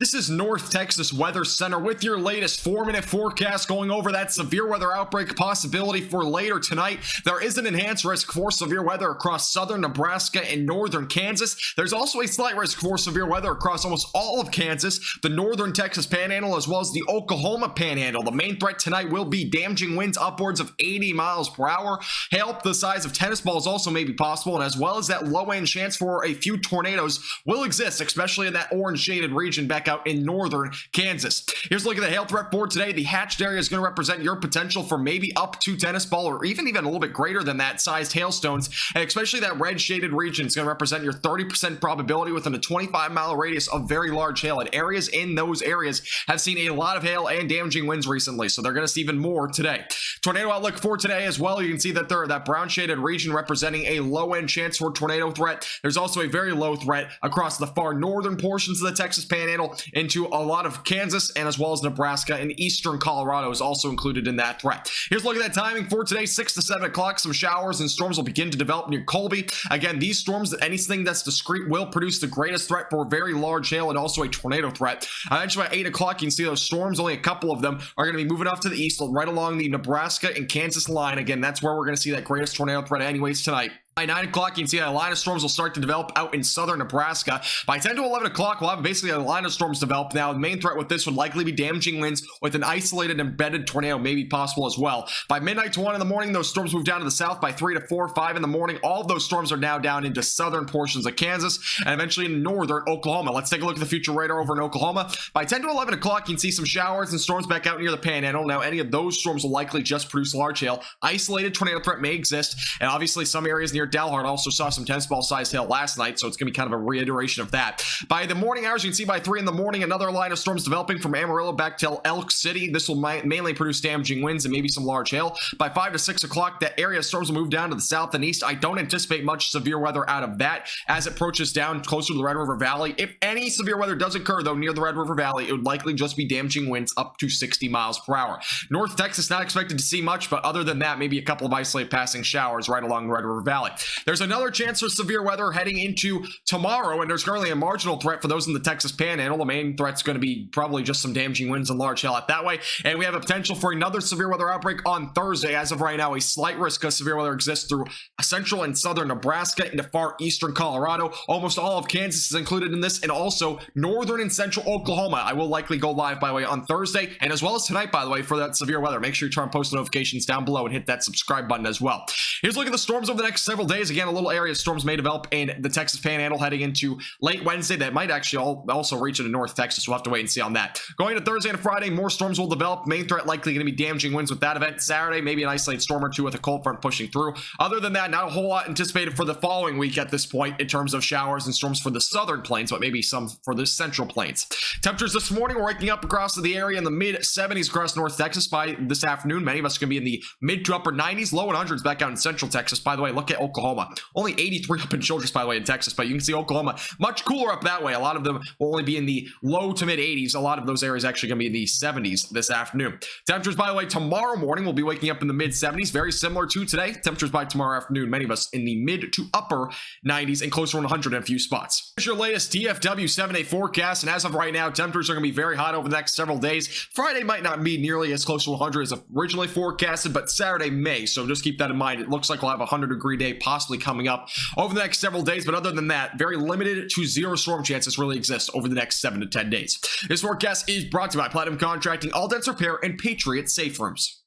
This is North Texas Weather Center with your latest 4-minute forecast going over that severe weather outbreak possibility for later tonight. There is an enhanced risk for severe weather across southern Nebraska and northern Kansas. There's also a slight risk for severe weather across almost all of Kansas, the northern Texas Panhandle, as well as the Oklahoma Panhandle. The main threat tonight will be damaging winds upwards of 80 miles per hour. Hail the size of tennis balls also may be possible, and as well as that low-end chance for a few tornadoes will exist, especially in that orange shaded region back out in northern Kansas. Here's a look at the hail threat for today. The hatched area is going to represent your potential for maybe up to tennis ball or even a little bit greater than that sized hailstones, and especially that red shaded region is going to represent your 30% probability within a 25-mile radius of very large hail, and areas in those areas have seen a lot of hail and damaging winds recently, so they're going to see even more today. Tornado outlook for today as well. You can see that that brown shaded region representing a low-end chance for tornado threat. There's also a very low threat across the far northern portions of the Texas Panhandle into a lot of Kansas, and as well as Nebraska and eastern Colorado is also included in that threat. Here's a look at that timing for today, 6 to 7 o'clock. Some showers and storms will begin to develop near Colby. Again, these storms, anything that's discrete, will produce the greatest threat for very large hail and also a tornado threat. Eventually by 8 o'clock, you can see those storms, only a couple of them are going to be moving off to the east, right along the Nebraska and Kansas line. Again, that's where we're going to see that greatest tornado threat anyways tonight. By 9 o'clock, you can see a line of storms will start to develop out in southern Nebraska. By 10 to 11 o'clock, we'll have basically a line of storms develop. Now, the main threat with this would likely be damaging winds with an isolated embedded tornado may be possible as well. By midnight to 1 in the morning, those storms move down to the south. By 3 to 4, 5 in the morning, all of those storms are now down into southern portions of Kansas and eventually in northern Oklahoma. Let's take a look at the future radar over in Oklahoma. By 10 to 11 o'clock, you can see some showers and storms back out near the Panhandle. Now, any of those storms will likely just produce large hail. Isolated tornado threat may exist, and obviously some areas near Dalhart also saw some tennis ball sized hail last night, so it's going to be kind of a reiteration of that. By the morning hours, you can see by 3 in the morning, another line of storms developing from Amarillo back to Elk City. This will mainly produce damaging winds and maybe some large hail. By 5 to 6 o'clock, that area of storms will move down to the south and east. I don't anticipate much severe weather out of that as it approaches down closer to the Red River Valley. If any severe weather does occur, though, near the Red River Valley, it would likely just be damaging winds up to 60 miles per hour. North Texas, not expected to see much, but other than that, maybe a couple of isolated passing showers right along the Red River Valley. There's another chance for severe weather heading into tomorrow, and there's currently a marginal threat for those in the Texas Panhandle. The main threat's going to be probably just some damaging winds and large hail out that way, and we have a potential for another severe weather outbreak on Thursday. As of right now, a slight risk of severe weather exists through central and southern Nebraska into far eastern Colorado. Almost all of Kansas is included in this, and also northern and central Oklahoma. I will likely go live, by the way, on Thursday, and as well as tonight, by the way, for that severe weather. Make sure you turn on post notifications down below and hit that subscribe button as well. Here's a look at the storms over the next several days. Again, a little area of storms may develop in the Texas Panhandle heading into late Wednesday. That might actually also reach into North Texas. We'll have to wait and see on that. Going to Thursday and Friday, more storms will develop. Main threat likely going to be damaging winds with that event. Saturday, maybe an isolated storm or two with a cold front pushing through. Other than that, not a whole lot anticipated for the following week at this point in terms of showers and storms for the southern plains, but maybe some for the central plains. Temperatures this morning, we're waking up across the area in the mid-70s across North Texas. By this afternoon, many of us are going to be in the mid to upper 90s, low 100s back out in central Texas. By the way, look at Oklahoma. Only 83 up in Childress, by the way, in Texas, but you can see Oklahoma much cooler up that way. A lot of them will only be in the low to mid 80s. A lot of those areas actually going to be in the 70s this afternoon. Temperatures, by the way, tomorrow morning will be waking up in the mid 70s, very similar to today. Temperatures by tomorrow afternoon, many of us in the mid to upper 90s and closer to 100 in a few spots. Here's your latest DFW 7-day forecast, and as of right now, temperatures are going to be very hot over the next several days. Friday might not be nearly as close to 100 as originally forecasted, but Saturday may, so just keep that in mind. It looks like we'll have a 100-degree day possibly coming up over the next several days, but other than that, very limited to zero storm chances really exist over the next 7 to 10 days. This forecast is brought to you by Platinum Contracting, All Dents Repair, and Patriot Safe Rooms.